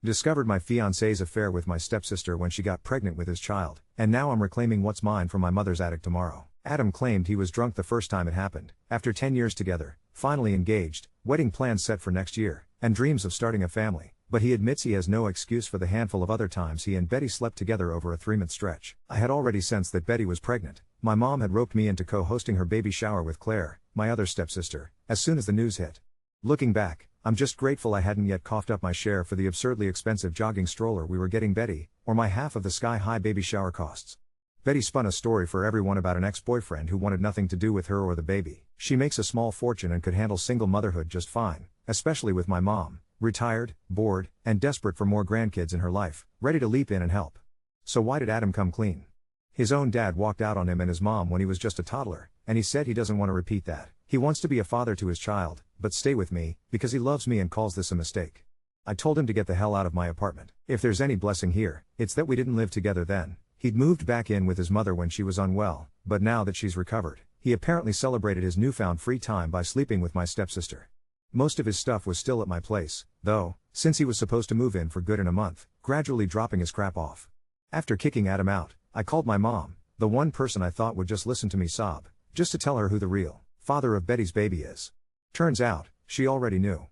Discovered my fiancé's affair with my stepsister when she got pregnant with his child, and now I'm reclaiming what's mine from my mother's attic tomorrow. Adam claimed he was drunk the first time it happened. After 10 years together, finally engaged, wedding plans set for next year, and dreams of starting a family. But he admits he has no excuse for the handful of other times he and Betty slept together over a 3-month stretch. I had already sensed that Betty was pregnant. My mom had roped me into co-hosting her baby shower with Claire, my other stepsister, as soon as the news hit. Looking back, I'm just grateful I hadn't yet coughed up my share for the absurdly expensive jogging stroller we were getting Betty, or my half of the sky-high baby shower costs. Betty spun a story for everyone about an ex-boyfriend who wanted nothing to do with her or the baby. She makes a small fortune and could handle single motherhood just fine, especially with my mom, retired, bored, and desperate for more grandkids in her life, ready to leap in and help. So why did Adam come clean? His own dad walked out on him and his mom when he was just a toddler, and he said he doesn't want to repeat that. He wants to be a father to his child, but stay with me, because he loves me and calls this a mistake. I told him to get the hell out of my apartment. If there's any blessing here, it's that we didn't live together then. He'd moved back in with his mother when she was unwell, but now that she's recovered, he apparently celebrated his newfound free time by sleeping with my stepsister. Most of his stuff was still at my place, though, since he was supposed to move in for good in a month, gradually dropping his crap off. After kicking Adam out, I called my mom, the one person I thought would just listen to me sob, just to tell her who the real father of Betty's baby is. Turns out, she already knew.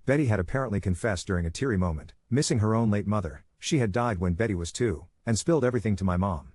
Betty had apparently confessed during a teary moment, missing her own late mother. She had died when Betty was 2, and spilled everything to my mom.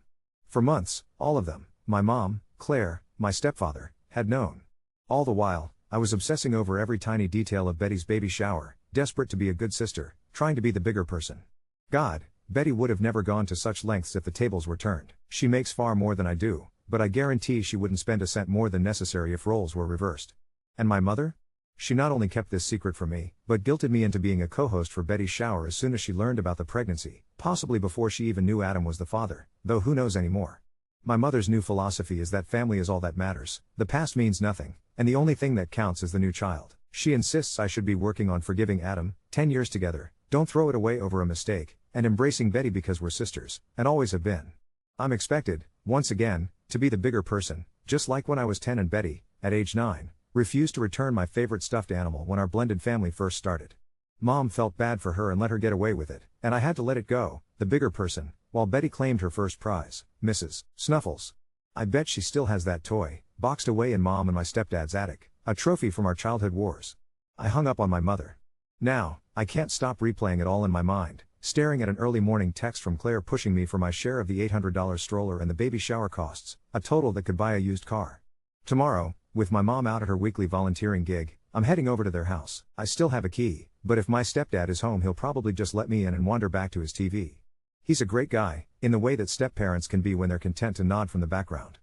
For months, all of them, my mom, Claire, my stepfather, had known. All the while, I was obsessing over every tiny detail of Betty's baby shower, desperate to be a good sister, trying to be the bigger person. God, Betty would have never gone to such lengths if the tables were turned. She makes far more than I do, but I guarantee she wouldn't spend a cent more than necessary if roles were reversed. And my mother? She not only kept this secret from me, but guilted me into being a co-host for Betty's shower as soon as she learned about the pregnancy, possibly before she even knew Adam was the father, though who knows anymore. My mother's new philosophy is that family is all that matters, the past means nothing, and the only thing that counts is the new child. She insists I should be working on forgiving Adam, 10 years together, don't throw it away over a mistake, and embracing Betty because we're sisters, and always have been. I'm expected, once again, to be the bigger person, just like when I was 10 and Betty, at age 9, refused to return my favorite stuffed animal when our blended family first started. Mom felt bad for her and let her get away with it, and I had to let it go, the bigger person, while Betty claimed her first prize, Mrs. Snuffles. I bet she still has that toy, boxed away in Mom and my stepdad's attic, a trophy from our childhood wars. I hung up on my mother. Now, I can't stop replaying it all in my mind, staring at an early morning text from Claire pushing me for my share of the $800 stroller and the baby shower costs, a total that could buy a used car. Tomorrow, with my mom out at her weekly volunteering gig, I'm heading over to their house. I still have a key, but if my stepdad is home he'll probably just let me in and wander back to his TV. He's a great guy, in the way that step-parents can be when they're content to nod from the background.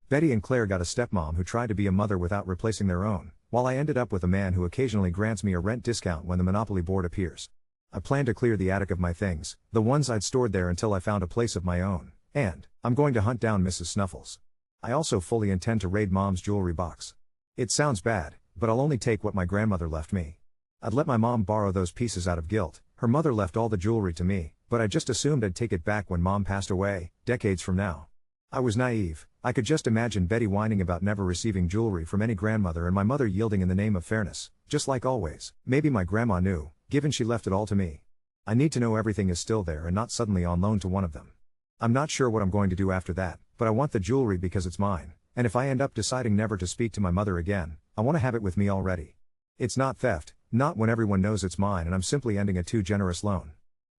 Betty and Claire got a stepmom who tried to be a mother without replacing their own, while I ended up with a man who occasionally grants me a rent discount when the Monopoly board appears. I plan to clear the attic of my things, the ones I'd stored there until I found a place of my own, and I'm going to hunt down Mrs. Snuffles. I also fully intend to raid Mom's jewelry box. It sounds bad, but I'll only take what my grandmother left me. I'd let my mom borrow those pieces out of guilt. Her mother left all the jewelry to me, but I just assumed I'd take it back when Mom passed away, decades from now. I was naive. I could just imagine Betty whining about never receiving jewelry from any grandmother and my mother yielding in the name of fairness, just like always. Maybe my grandma knew, given she left it all to me. I need to know everything is still there and not suddenly on loan to one of them. I'm not sure what I'm going to do after that, but I want the jewelry because it's mine, and if I end up deciding never to speak to my mother again, I want to have it with me already. It's not theft, not when everyone knows it's mine and I'm simply ending a too generous loan.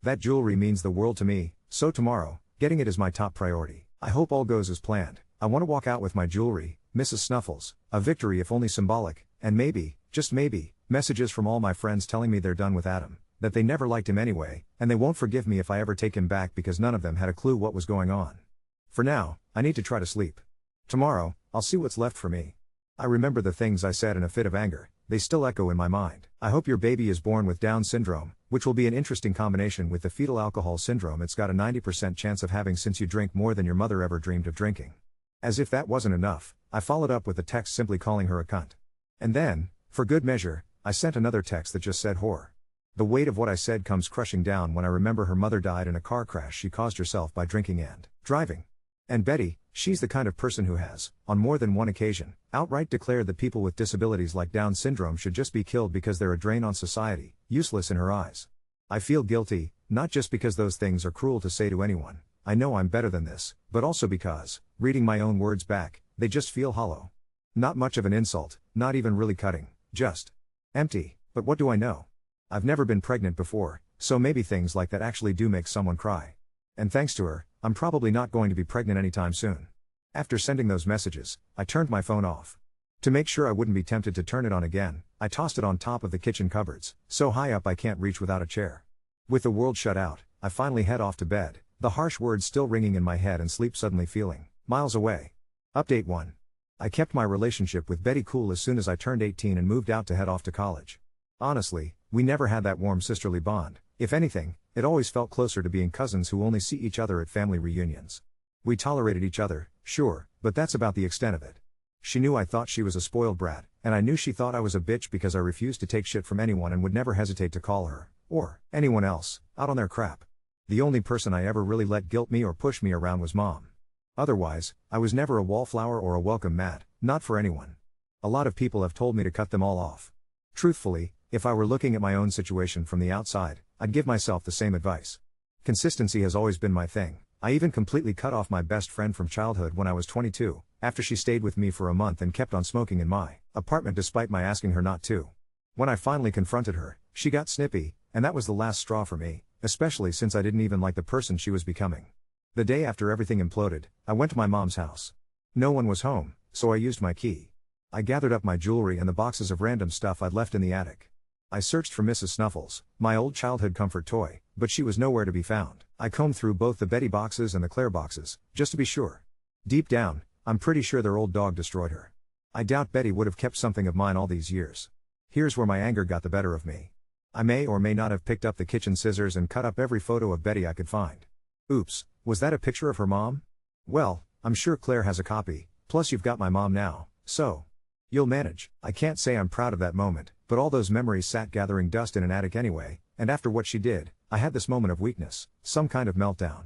That jewelry means the world to me, so tomorrow, getting it is my top priority. I hope all goes as planned. I want to walk out with my jewelry, Mrs. Snuffles, a victory if only symbolic, and maybe, just maybe, messages from all my friends telling me they're done with Adam, that they never liked him anyway, and they won't forgive me if I ever take him back because none of them had a clue what was going on. For now, I need to try to sleep. Tomorrow, I'll see what's left for me. I remember the things I said in a fit of anger, they still echo in my mind. I hope your baby is born with Down syndrome, which will be an interesting combination with the fetal alcohol syndrome it's got a 90% chance of having since you drink more than your mother ever dreamed of drinking. As if that wasn't enough, I followed up with a text simply calling her a cunt. And then, for good measure, I sent another text that just said whore. The weight of what I said comes crushing down when I remember her mother died in a car crash she caused herself by drinking and driving. And Betty, she's the kind of person who has, on more than one occasion, outright declared that people with disabilities like Down syndrome should just be killed because they're a drain on society, useless in her eyes. I feel guilty, Not just because those things are cruel to say to anyone, I know I'm better than this, but also because, reading my own words back, they just feel hollow. Not much of an insult, not even really cutting, just empty. But what do I know? I've never been pregnant before, so maybe things like that actually do make someone cry. And thanks to her, I'm probably not going to be pregnant anytime soon. After sending those messages, I turned my phone off. To make sure I wouldn't be tempted to turn it on again, I tossed it on top of the kitchen cupboards, so high up I can't reach without a chair. With the world shut out, I finally head off to bed, the harsh words still ringing in my head and sleep suddenly feeling miles away. Update 1. I kept my relationship with Betty cool as soon as I turned 18 and moved out to head off to college. Honestly, we never had that warm sisterly bond. If anything, it always felt closer to being cousins who only see each other at family reunions. We tolerated each other, sure, but that's about the extent of it. She knew I thought she was a spoiled brat, and I knew she thought I was a bitch because I refused to take shit from anyone and would never hesitate to call her, or anyone else, out on their crap. The only person I ever really let guilt me or push me around was Mom. Otherwise, I was never a wallflower or a welcome mat, not for anyone. A lot of people have told me to cut them all off. Truthfully, if I were looking at my own situation from the outside, I'd give myself the same advice. Consistency has always been my thing. I even completely cut off my best friend from childhood when I was 22, after she stayed with me for a month and kept on smoking in my apartment despite my asking her not to. When I finally confronted her, she got snippy, and that was the last straw for me, especially since I didn't even like the person she was becoming. The day after everything imploded, I went to my mom's house. No one was home, so I used my key. I gathered up my jewelry and the boxes of random stuff I'd left in the attic. I searched for Mrs. Snuffles, my old childhood comfort toy, but she was nowhere to be found. I combed through both the Betty boxes and the Claire boxes, just to be sure. Deep down, I'm pretty sure their old dog destroyed her. I doubt Betty would have kept something of mine all these years. Here's where my anger got the better of me. I may or may not have picked up the kitchen scissors and cut up every photo of Betty I could find. Oops, was that a picture of her mom? Well, I'm sure Claire has a copy, plus you've got my mom now, so you'll manage. I can't say I'm proud of that moment, but all those memories sat gathering dust in an attic anyway, and after what she did, I had this moment of weakness, some kind of meltdown.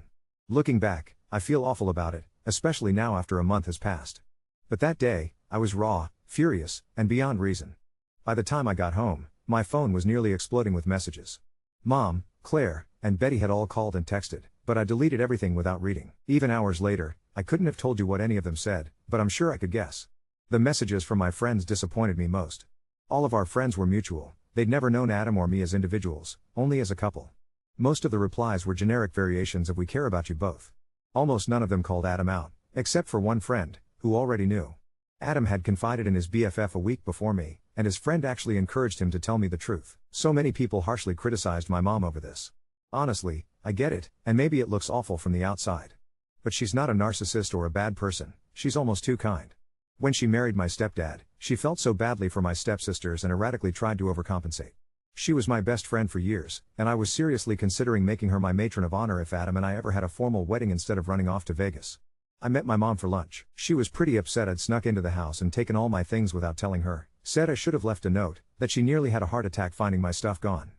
Looking back, I feel awful about it, especially now after a month has passed. But that day, I was raw, furious, and beyond reason. By the time I got home, my phone was nearly exploding with messages. Mom, Claire, and Betty had all called and texted, but I deleted everything without reading. Even hours later, I couldn't have told you what any of them said, but I'm sure I could guess. The messages from my friends disappointed me most. All of our friends were mutual, they'd never known Adam or me as individuals, only as a couple. Most of the replies were generic variations of "we care about you both." Almost none of them called Adam out, except for one friend, who already knew. Adam had confided in his BFF a week before me, and his friend actually encouraged him to tell me the truth. So many people harshly criticized my mom over this. Honestly, I get it, and maybe it looks awful from the outside. But she's not a narcissist or a bad person, she's almost too kind. When she married my stepdad, she felt so badly for my stepsisters and erratically tried to overcompensate. She was my best friend for years, and I was seriously considering making her my matron of honor if Adam and I ever had a formal wedding instead of running off to Vegas. I met my mom for lunch. She was pretty upset I'd snuck into the house and taken all my things without telling her, said I should have left a note, that she nearly had a heart attack finding my stuff gone.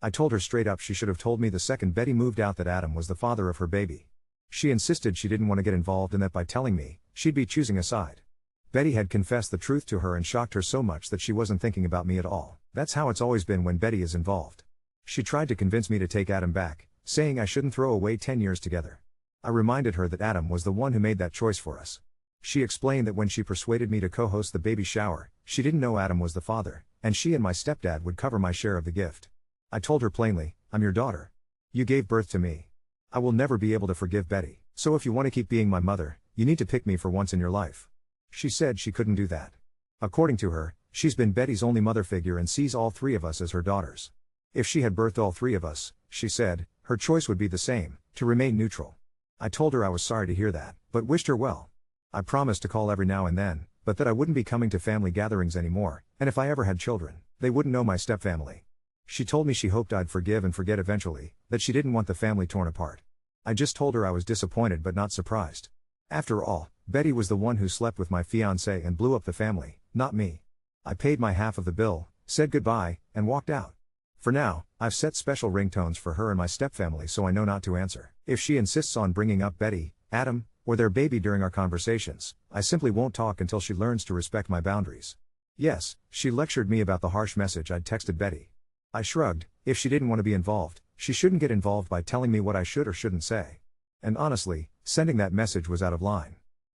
I told her straight up she should have told me the second Betty moved out that Adam was the father of her baby. She insisted she didn't want to get involved and that by telling me, she'd be choosing a side. Betty had confessed the truth to her and shocked her so much that she wasn't thinking about me at all. That's how it's always been when Betty is involved. She tried to convince me to take Adam back, saying I shouldn't throw away 10 years together. I reminded her that Adam was the one who made that choice for us. She explained that when she persuaded me to co-host the baby shower, she didn't know Adam was the father, and she and my stepdad would cover my share of the gift. I told her plainly, I'm your daughter. You gave birth to me. I will never be able to forgive Betty, so if you want to keep being my mother, you need to pick me for once in your life. She said she couldn't do that. According to her, she's been Betty's only mother figure and sees all three of us as her daughters. If she had birthed all three of us, she said, her choice would be the same, to remain neutral. I told her I was sorry to hear that, but wished her well. I promised to call every now and then, but that I wouldn't be coming to family gatherings anymore, and if I ever had children, they wouldn't know my stepfamily. She told me she hoped I'd forgive and forget eventually, that she didn't want the family torn apart. I just told her I was disappointed but not surprised. After all, Betty was the one who slept with my fiancé and blew up the family, not me. I paid my half of the bill, said goodbye, and walked out. For now, I've set special ringtones for her and my stepfamily so I know not to answer. If she insists on bringing up Betty, Adam, or their baby during our conversations, I simply won't talk until she learns to respect my boundaries. Yes, she lectured me about the harsh message I'd texted Betty. I shrugged. If she didn't want to be involved, she shouldn't get involved by telling me what I should or shouldn't say. And honestly, sending that message was out of line.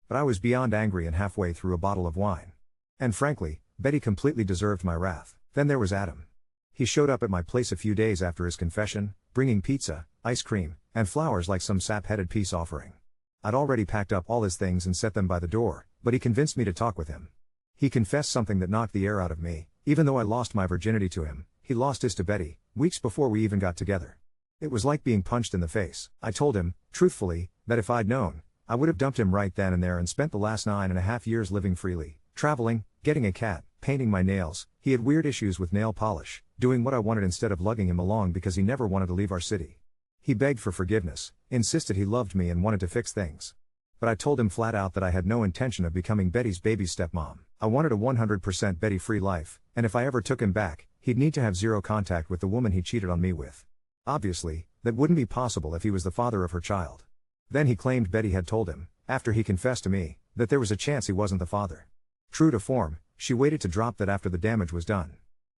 But I was beyond angry and halfway through a bottle of wine. And frankly, Betty completely deserved my wrath. Then there was Adam. He showed up at my place a few days after his confession, bringing pizza, ice cream, and flowers like some sap-headed peace offering. I'd already packed up all his things and set them by the door, but he convinced me to talk with him. He confessed something that knocked the air out of me. Even though I lost my virginity to him, he lost his to Betty, weeks before we even got together. It was like being punched in the face. I told him, truthfully, that if I'd known, I would have dumped him right then and there and spent the last 9.5 years living freely, traveling, getting a cat, painting my nails. He had weird issues with nail polish, doing what I wanted instead of lugging him along because he never wanted to leave our city. He begged for forgiveness, insisted he loved me and wanted to fix things. But I told him flat out that I had no intention of becoming Betty's baby stepmom. I wanted a 100% Betty-free life, and if I ever took him back, he'd need to have zero contact with the woman he cheated on me with. Obviously, that wouldn't be possible if he was the father of her child. Then he claimed Betty had told him, after he confessed to me, that there was a chance he wasn't the father. True to form, she waited to drop that after the damage was done.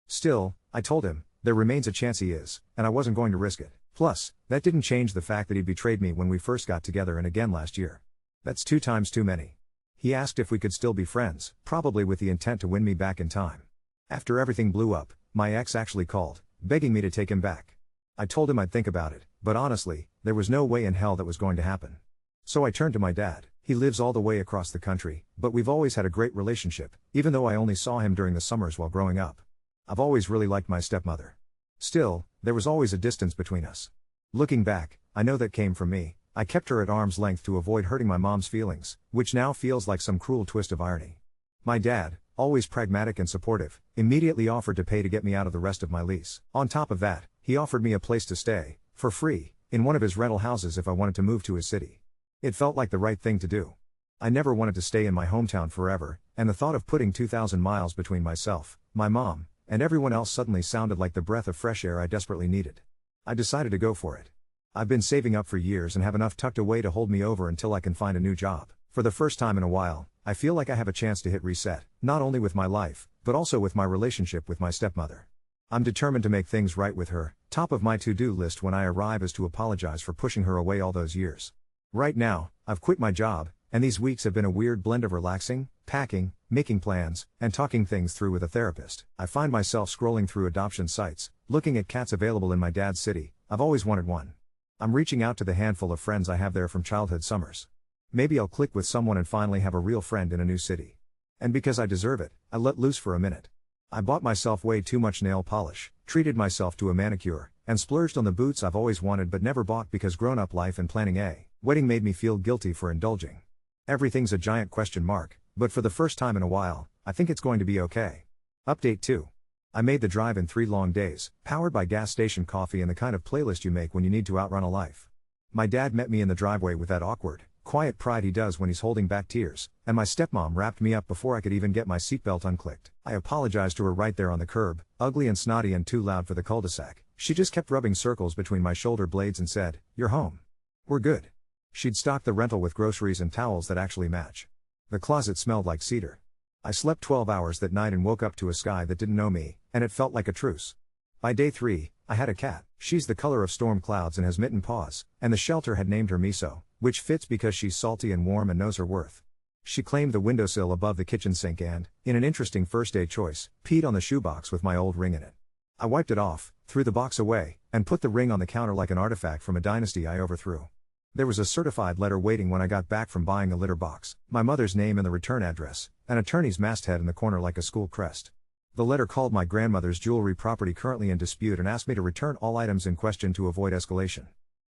Still, I told him, there remains a chance he is, and I wasn't going to risk it. Plus, that didn't change the fact that he betrayed me when we first got together and again last year. That's 2 times too many. He asked if we could still be friends, probably with the intent to win me back in time. After everything blew up, my ex actually called, begging me to take him back. I told him I'd think about it, but honestly, there was no way in hell that was going to happen. So I turned to my dad. He lives all the way across the country, but we've always had a great relationship, even though I only saw him during the summers while growing up. I've always really liked my stepmother. Still, there was always a distance between us. Looking back, I know that came from me. I kept her at arm's length to avoid hurting my mom's feelings, which now feels like some cruel twist of irony. My dad, always pragmatic and supportive, immediately offered to pay to get me out of the rest of my lease. On top of that, he offered me a place to stay, for free, in one of his rental houses if I wanted to move to his city. It felt like the right thing to do. I never wanted to stay in my hometown forever, and the thought of putting 2,000 miles between myself, my mom, and everyone else suddenly sounded like the breath of fresh air I desperately needed. I decided to go for it. I've been saving up for years and have enough tucked away to hold me over until I can find a new job. For the first time in a while, I feel like I have a chance to hit reset, not only with my life, but also with my relationship with my stepmother. I'm determined to make things right with her. Top of my to-do list when I arrive is to apologize for pushing her away all those years. Right now, I've quit my job, and these weeks have been a weird blend of relaxing, packing, making plans, and talking things through with a therapist. I find myself scrolling through adoption sites, looking at cats available in my dad's city. I've always wanted one. I'm reaching out to the handful of friends I have there from childhood summers. Maybe I'll click with someone and finally have a real friend in a new city. And because I deserve it, I let loose for a minute. I bought myself way too much nail polish, treated myself to a manicure, and splurged on the boots I've always wanted but never bought because grown-up life and planning a wedding made me feel guilty for indulging. Everything's a giant question mark, but for the first time in a while, I think it's going to be okay. Update 2. I made the drive in 3 long days, powered by gas station coffee and the kind of playlist you make when you need to outrun a life. My dad met me in the driveway with that awkward, quiet pride he does when he's holding back tears, and my stepmom wrapped me up before I could even get my seatbelt unclicked. I apologized to her right there on the curb, ugly and snotty and too loud for the cul-de-sac. She just kept rubbing circles between my shoulder blades and said, "You're home. We're good." She'd stocked the rental with groceries and towels that actually match. The closet smelled like cedar. I slept 12 hours that night and woke up to a sky that didn't know me, and it felt like a truce. By day 3, I had a cat. She's the color of storm clouds and has mitten paws, and the shelter had named her Miso, which fits because she's salty and warm and knows her worth. She claimed the windowsill above the kitchen sink and, in an interesting first-day choice, peed on the shoebox with my old ring in it. I wiped it off, threw the box away, and put the ring on the counter like an artifact from a dynasty I overthrew. There was a certified letter waiting when I got back from buying a litter box, my mother's name and the return address, an attorney's masthead in the corner like a school crest. The letter called my grandmother's jewelry property currently in dispute and asked me to return all items in question to avoid escalation.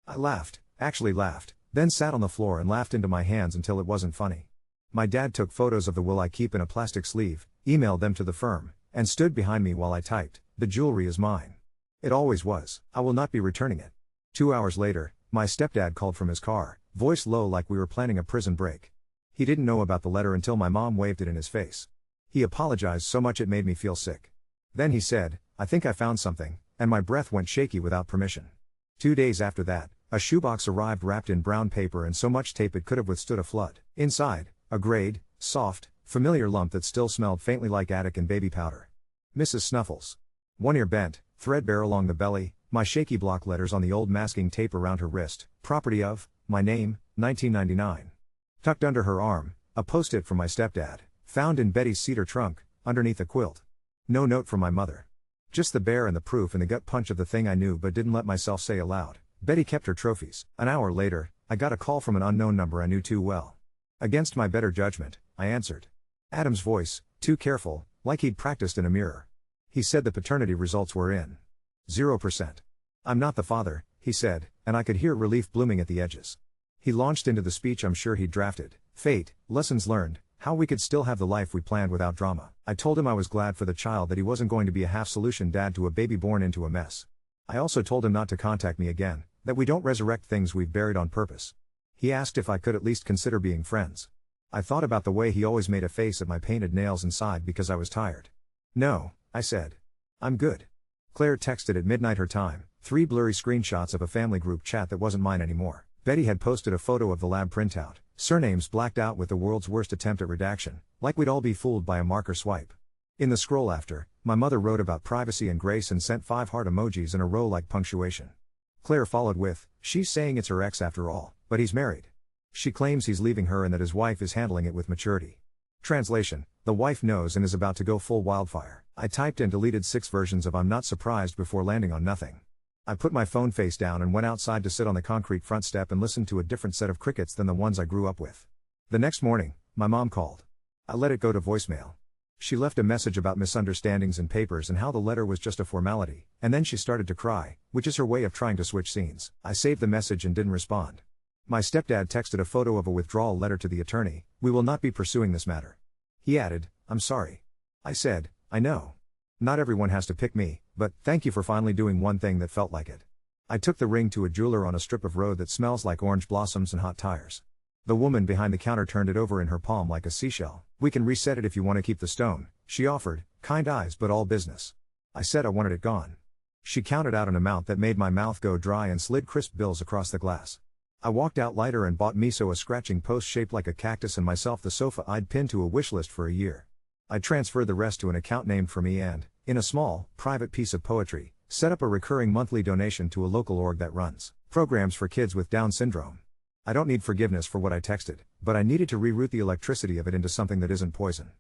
I laughed, actually laughed, then sat on the floor and laughed into my hands until it wasn't funny. My dad took photos of the will I keep in a plastic sleeve, emailed them to the firm, and stood behind me while I typed, "The jewelry is mine. It always was. I will not be returning it." 2 hours later, my stepdad called from his car, voice low like we were planning a prison break. He didn't know about the letter until my mom waved it in his face. He apologized so much it made me feel sick. Then he said, "I think I found something," and my breath went shaky without permission. 2 days after that, a shoebox arrived wrapped in brown paper and so much tape it could have withstood a flood. Inside, a grayed, soft, familiar lump that still smelled faintly like attic and baby powder. Mrs. Snuffles. One ear bent, threadbare along the belly, My shaky block letters on the old masking tape around her wrist, property of, my name, 1999. Tucked under her arm, a post-it from my stepdad, found in Betty's cedar trunk, underneath a quilt. No note from my mother. Just the bear and the proof and the gut punch of the thing I knew but didn't let myself say aloud. Betty kept her trophies. An hour later, I got a call from an unknown number I knew too well. Against my better judgment, I answered. Adam's voice, too careful, like he'd practiced in a mirror. He said the paternity results were in 0%. I'm not the father, he said, and I could hear relief blooming at the edges. He launched into the speech I'm sure he'd drafted. Fate, lessons learned, how we could still have the life we planned without drama. I told him I was glad for the child that he wasn't going to be a half-solution dad to a baby born into a mess. I also told him not to contact me again, that we don't resurrect things we've buried on purpose. He asked if I could at least consider being friends. I thought about the way he always made a face at my painted nails and sighed because I was tired. No, I said. I'm good. Claire texted at midnight her time, 3 blurry screenshots of a family group chat that wasn't mine anymore. Betty had posted a photo of the lab printout, surnames blacked out with the world's worst attempt at redaction, like we'd all be fooled by a marker swipe. In the scroll after, my mother wrote about privacy and grace and sent 5 heart emojis in a row like punctuation. Claire followed with, she's saying it's her ex after all, but he's married. She claims he's leaving her and that his wife is handling it with maturity. Translation, the wife knows and is about to go full wildfire. I typed and deleted 6 versions of I'm not surprised before landing on nothing. I put my phone face down and went outside to sit on the concrete front step and listen to a different set of crickets than the ones I grew up with. The next morning, my mom called. I let it go to voicemail. She left a message about misunderstandings in papers and how the letter was just a formality, and then she started to cry, which is her way of trying to switch scenes. I saved the message and didn't respond. My stepdad texted a photo of a withdrawal letter to the attorney. We will not be pursuing this matter. He added, I'm sorry. I said, I know. Not everyone has to pick me, but thank you for finally doing one thing that felt like it. I took the ring to a jeweler on a strip of road that smells like orange blossoms and hot tires. The woman behind the counter turned it over in her palm like a seashell. We can reset it if you want to keep the stone, she offered, kind eyes but all business. I said I wanted it gone. She counted out an amount that made my mouth go dry and slid crisp bills across the glass. I walked out lighter and bought Miso a scratching post shaped like a cactus and myself the sofa I'd pinned to a wish list for a year. I transferred the rest to an account named for me and, in a small, private piece of poetry, set up a recurring monthly donation to a local org that runs programs for kids with Down syndrome. I don't need forgiveness for what I texted, but I needed to reroute the electricity of it into something that isn't poison.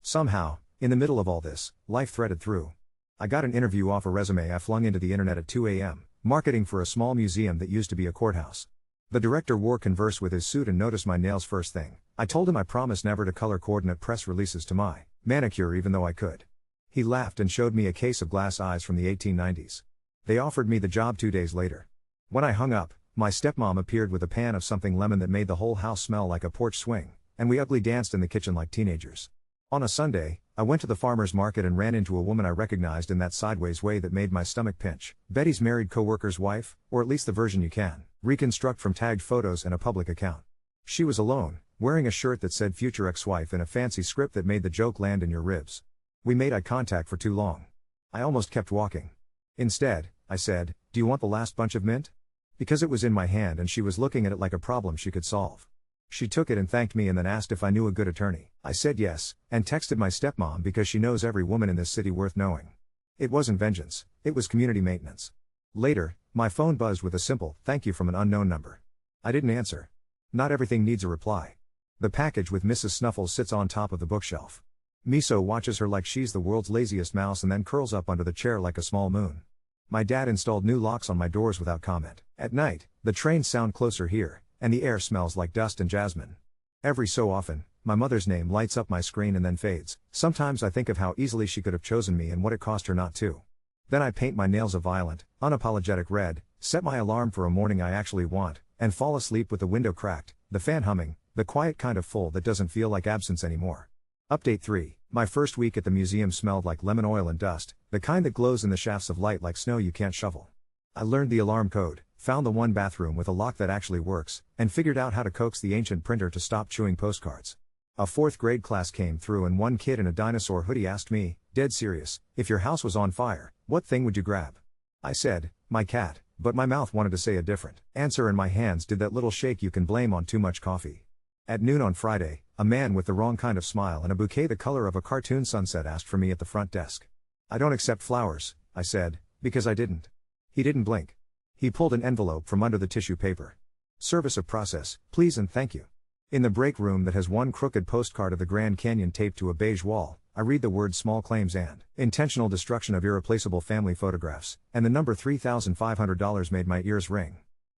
Somehow, in the middle of all this, life threaded through. I got an interview off a resume I flung into the internet at 2 a.m., marketing for a small museum that used to be a courthouse. The director wore Converse with his suit and noticed my nails first thing. I told him I promised never to color coordinate press releases to my manicure even though I could. He laughed and showed me a case of glass eyes from the 1890s. They offered me the job 2 days later. When I hung up, my stepmom appeared with a pan of something lemon that made the whole house smell like a porch swing, and we ugly danced in the kitchen like teenagers. On a Sunday, I went to the farmer's market and ran into a woman I recognized in that sideways way that made my stomach pinch. Betty's married coworker's wife, or at least the version you can reconstruct from tagged photos and a public account. She was alone, wearing a shirt that said future ex-wife in a fancy script that made the joke land in your ribs. We made eye contact for too long. I almost kept walking. Instead, I said, do you want the last bunch of mint? Because it was in my hand and she was looking at it like a problem she could solve. She took it and thanked me and then asked if I knew a good attorney. I said yes, and texted my stepmom because she knows every woman in this city worth knowing. It wasn't vengeance, it was community maintenance. Later, my phone buzzed with a simple thank you from an unknown number. I didn't answer. Not everything needs a reply. The package with Mrs. Snuffles sits on top of the bookshelf. Miso watches her like she's the world's laziest mouse and then curls up under the chair like a small moon. My dad installed new locks on my doors without comment. At night, the trains sound closer here, and the air smells like dust and jasmine. Every so often, my mother's name lights up my screen and then fades. Sometimes I think of how easily she could have chosen me and what it cost her not to. Then I paint my nails a violent, unapologetic red, set my alarm for a morning I actually want, and fall asleep with the window cracked, the fan humming, the quiet kind of full that doesn't feel like absence anymore. Update 3. My first week at the museum smelled like lemon oil and dust, the kind that glows in the shafts of light like snow you can't shovel. I learned the alarm code, found the one bathroom with a lock that actually works, and figured out how to coax the ancient printer to stop chewing postcards. A 4th grade class came through and one kid in a dinosaur hoodie asked me, dead serious, if your house was on fire, what thing would you grab? I said, my cat, but my mouth wanted to say a different answer and my hands did that little shake you can blame on too much coffee. At noon on Friday, a man with the wrong kind of smile and a bouquet the color of a cartoon sunset asked for me at the front desk. I don't accept flowers, I said, because I didn't. He didn't blink. He pulled an envelope from under the tissue paper. Service of process, please and thank you. In the break room that has one crooked postcard of the Grand Canyon taped to a beige wall, I read the words small claims and intentional destruction of irreplaceable family photographs, and the number $3,500 made my ears ring.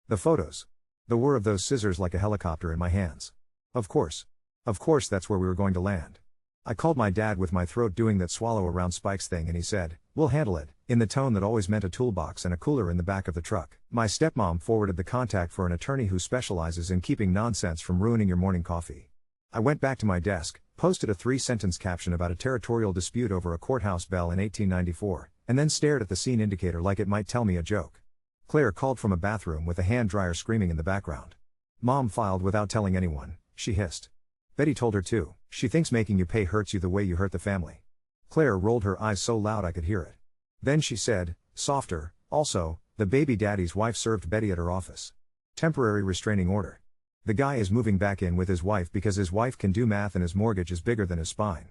The photos. The whir of those scissors like a helicopter in my hands. Of course. Of course that's where we were going to land. I called my dad with my throat doing that swallow around spikes thing and he said, "We'll handle it," in the tone that always meant a toolbox and a cooler in the back of the truck. My stepmom forwarded the contact for an attorney who specializes in keeping nonsense from ruining your morning coffee. I went back to my desk, posted a 3-sentence caption about a territorial dispute over a courthouse bell in 1894, and then stared at the scene indicator like it might tell me a joke. Claire called from a bathroom with a hand dryer screaming in the background. Mom filed without telling anyone, she hissed. Betty told her too. She thinks making you pay hurts you the way you hurt the family. Claire rolled her eyes so loud I could hear it. Then she said, softer, also, the baby daddy's wife served Betty at her office. Temporary restraining order. The guy is moving back in with his wife because his wife can do math and his mortgage is bigger than his spine.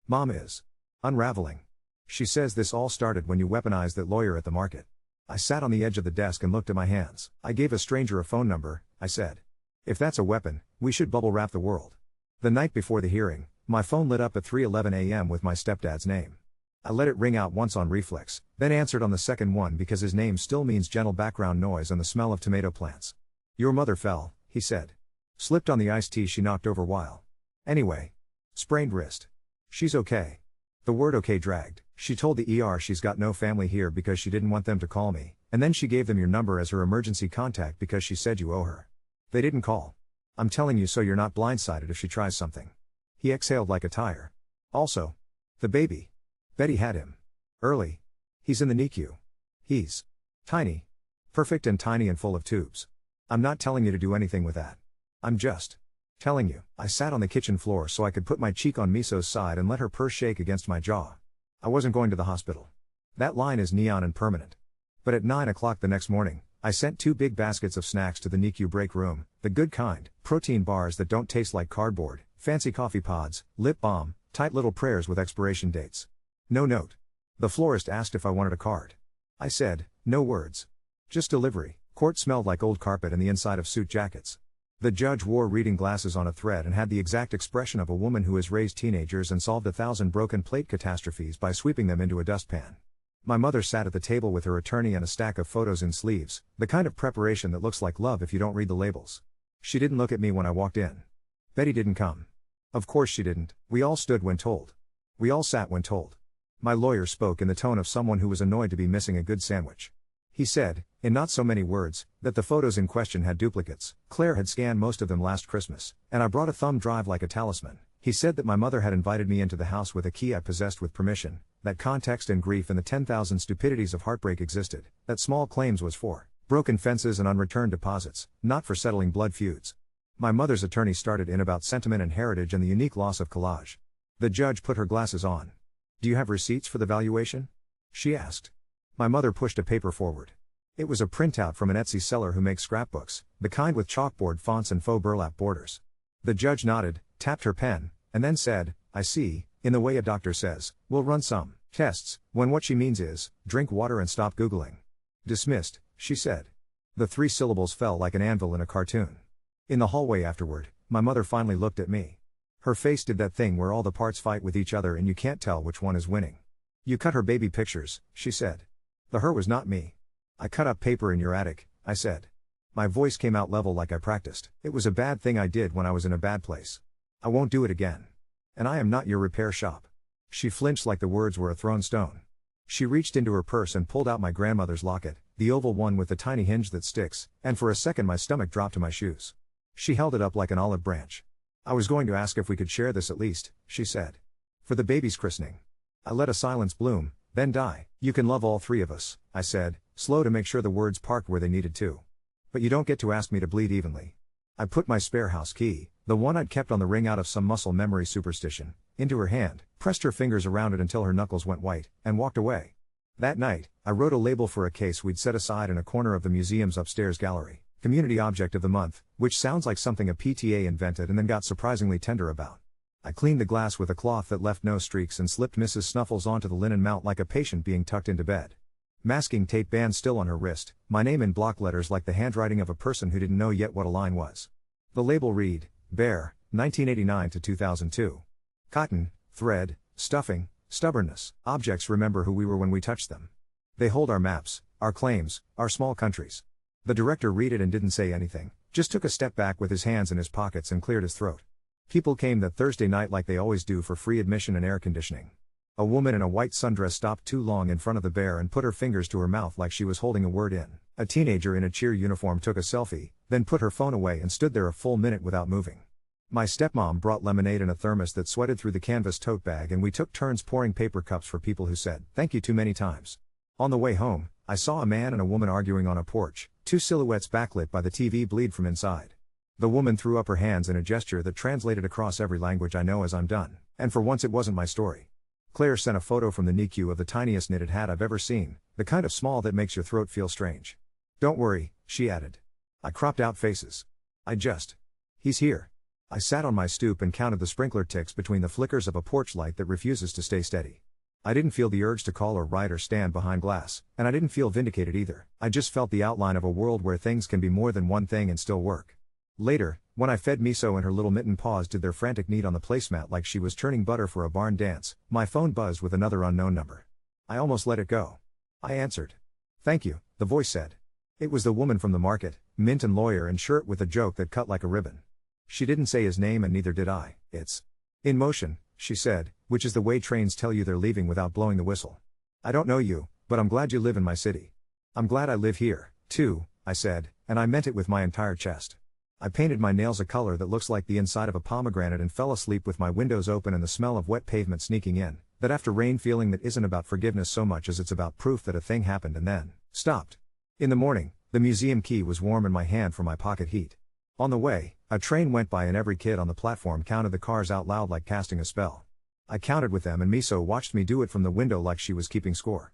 Mom is unraveling. She says this all started when you weaponized that lawyer at the market. I sat on the edge of the desk and looked at my hands. I gave a stranger a phone number, I said. If that's a weapon, we should bubble wrap the world. The night before the hearing, my phone lit up at 3:11 a.m. with my stepdad's name. I let it ring out once on reflex, then answered on the second one because his name still means gentle background noise and the smell of tomato plants. Your mother fell, he said. Slipped on the iced tea she knocked over while. Anyway. Sprained wrist. She's okay. The word okay dragged. She told the ER she's got no family here because she didn't want them to call me, and then she gave them your number as her emergency contact because she said you owe her. They didn't call. I'm telling you so you're not blindsided if she tries something. He exhaled like a tire. Also. The baby. Betty had him. Early. He's in the NICU. He's tiny. Perfect and tiny and full of tubes. I'm not telling you to do anything with that. I'm just telling you. I sat on the kitchen floor so I could put my cheek on Miso's side and let her purse shake against my jaw. I wasn't going to the hospital. That line is neon and permanent. But at 9 o'clock the next morning, I sent 2 big baskets of snacks to the NICU break room, the good kind, protein bars that don't taste like cardboard, fancy coffee pods, lip balm, tight little prayers with expiration dates. No note. The florist asked if I wanted a card. I said, no words. Just delivery. Court smelled like old carpet and the inside of suit jackets. The judge wore reading glasses on a thread and had the exact expression of a woman who has raised teenagers and solved 1,000 broken plate catastrophes by sweeping them into a dustpan. My mother sat at the table with her attorney and a stack of photos in sleeves, the kind of preparation that looks like love if you don't read the labels. She didn't look at me when I walked in. Betty didn't come. Of course she didn't. We all stood when told. We all sat when told. My lawyer spoke in the tone of someone who was annoyed to be missing a good sandwich. He said, in not so many words, that the photos in question had duplicates. Claire had scanned most of them last Christmas, and I brought a thumb drive like a talisman. He said that my mother had invited me into the house with a key I possessed with permission, that context and grief and the 10,000 stupidities of heartbreak existed, that small claims was for broken fences and unreturned deposits, not for settling blood feuds. My mother's attorney started in about sentiment and heritage and the unique loss of collage. The judge put her glasses on. Do you have receipts for the valuation? She asked. My mother pushed a paper forward. It was a printout from an Etsy seller who makes scrapbooks, the kind with chalkboard fonts and faux burlap borders. The judge nodded, tapped her pen, and then said, I see, in the way a doctor says, we'll run some tests, when what she means is, drink water and stop Googling. Dismissed, she said. The 3 syllables fell like an anvil in a cartoon. In the hallway afterward, my mother finally looked at me. Her face did that thing where all the parts fight with each other and you can't tell which one is winning. You cut her baby pictures, she said. The her was not me. I cut up paper in your attic, I said. My voice came out level like I practiced. It was a bad thing I did when I was in a bad place. I won't do it again. And I am not your repair shop. She flinched like the words were a thrown stone. She reached into her purse and pulled out my grandmother's locket, the oval one with the tiny hinge that sticks, and for a second my stomach dropped to my shoes. She held it up like an olive branch. I was going to ask if we could share this at least, she said. For the baby's christening. I let a silence bloom, then die. You can love all 3 of us, I said, slow to make sure the words parked where they needed to. But you don't get to ask me to bleed evenly. I put my spare house key, the one I'd kept on the ring out of some muscle memory superstition, into her hand, pressed her fingers around it until her knuckles went white, and walked away. That night, I wrote a label for a case we'd set aside in a corner of the museum's upstairs gallery, Community Object of the Month, which sounds like something a PTA invented and then got surprisingly tender about. I cleaned the glass with a cloth that left no streaks and slipped Mrs. Snuffles onto the linen mount like a patient being tucked into bed. Masking tape band still on her wrist, my name in block letters like the handwriting of a person who didn't know yet what a line was. The label read, Bear, 1989 to 2002. Cotton, thread, stuffing, stubbornness. Objects remember who we were when we touched them. They hold our maps, our claims, our small countries. The director read it and didn't say anything, just took a step back with his hands in his pockets and cleared his throat. People came that Thursday night like they always do for free admission and air conditioning. A woman in a white sundress stopped too long in front of the bear and put her fingers to her mouth like she was holding a word in. A teenager in a cheer uniform took a selfie, then put her phone away and stood there a full minute without moving. My stepmom brought lemonade in a thermos that sweated through the canvas tote bag and we took turns pouring paper cups for people who said, "Thank you" too many times. On the way home, I saw a man and a woman arguing on a porch, two silhouettes backlit by the TV bleed from inside. The woman threw up her hands in a gesture that translated across every language I know as "I'm done," and for once it wasn't my story. Claire sent a photo from the NICU of the tiniest knitted hat I've ever seen, the kind of small that makes your throat feel strange. "Don't worry," she added. I cropped out faces. He's here. I sat on my stoop and counted the sprinkler ticks between the flickers of a porch light that refuses to stay steady. I didn't feel the urge to call or write or stand behind glass, and I didn't feel vindicated either. I just felt the outline of a world where things can be more than one thing and still work. Later, when I fed Miso and her little mitten paws did their frantic knead on the placemat like she was churning butter for a barn dance, my phone buzzed with another unknown number. I almost let it go. I answered. "Thank you," the voice said. It was the woman from the market, mint and lawyer and shirt with a joke that cut like a ribbon. She didn't say his name and neither did I. "It's in motion," she said, which is the way trains tell you they're leaving without blowing the whistle. "I don't know you, but I'm glad you live in my city." "I'm glad I live here, too," I said, and I meant it with my entire chest. I painted my nails a color that looks like the inside of a pomegranate and fell asleep with my windows open and the smell of wet pavement sneaking in, that after rain feeling that isn't about forgiveness so much as it's about proof that a thing happened and then stopped. In the morning, the museum key was warm in my hand from my pocket heat. On the way, a train went by and every kid on the platform counted the cars out loud like casting a spell. I counted with them and Miso watched me do it from the window like she was keeping score.